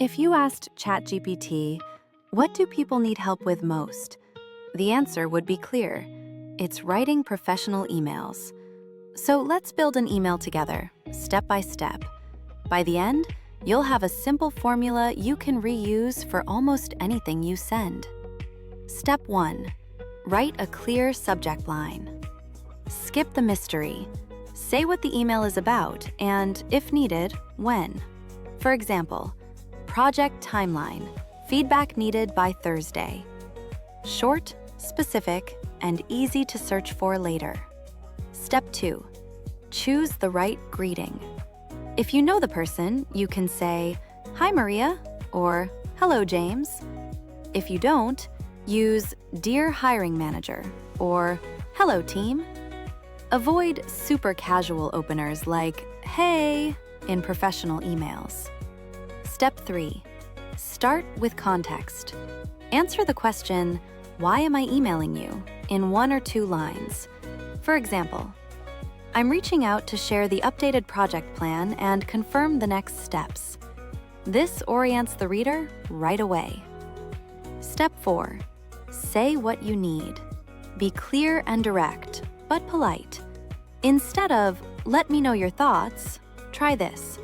If you asked ChatGPT, what do people need help with most? The answer would be clear. It's writing professional emails. So let's build an email together, step by step. By the end, you'll have a simple formula you can reuse for almost anything you send. Step 1. Write a clear subject line. Skip the mystery. Say what the email is about and, if needed, when. For example, project timeline, feedback needed by Thursday. Short, specific, and easy to search for later. Step 2. Choose the right greeting. If you know the person, you can say, "Hi Maria," or "Hello James." If you don't, use "Dear Hiring Manager," or "Hello Team." Avoid super casual openers like "Hey" in professional emails. Step 3. Start with context. Answer the question, "Why am I emailing you?" in 1 or 2 lines. For example, "I'm reaching out to share the updated project plan and confirm the next steps." This orients the reader right away. Step 4. Say what you need. Be clear and direct, but polite. Instead of, "Let me know your thoughts," try this.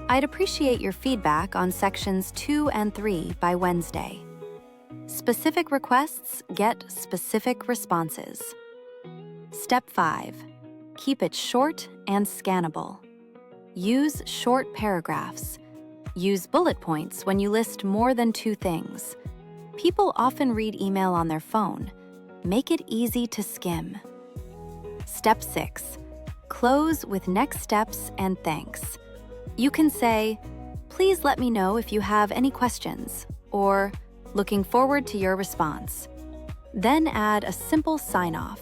"I'd appreciate your feedback on sections 2 and 3 by Wednesday." Specific requests get specific responses. Step 5. Keep it short and scannable. Use short paragraphs. Use bullet points when you list more than 2 things. People often read email on their phone. Make it easy to skim. Step 6. Close with next steps and thanks. You can say, "Please let me know if you have any questions," or "Looking forward to your response." Then add a simple sign-off.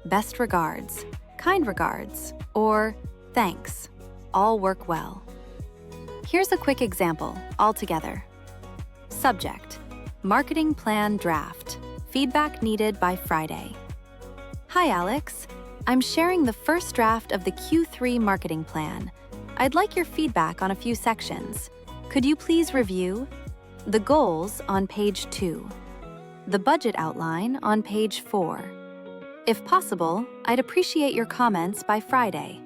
"Best regards," "Kind regards," or "Thanks." All work well. Here's a quick example, all together. Subject: Marketing Plan Draft. Feedback needed by Friday. "Hi Alex, I'm sharing the first draft of the Q3 marketing plan. I'd like your feedback on a few sections. Could you please review? The goals on page 2. The budget outline on page 4. If possible, I'd appreciate your comments by Friday.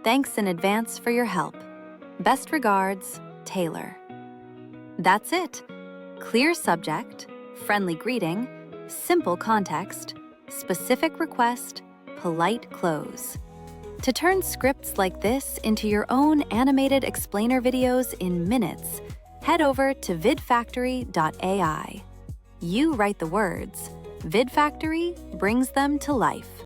Thanks in advance for your help. Best regards, Taylor." That's it. Clear subject, friendly greeting, simple context, specific request, polite close. To turn scripts like this into your own animated explainer videos in minutes, head over to vidfactory.ai. You write the words, VidFactory brings them to life.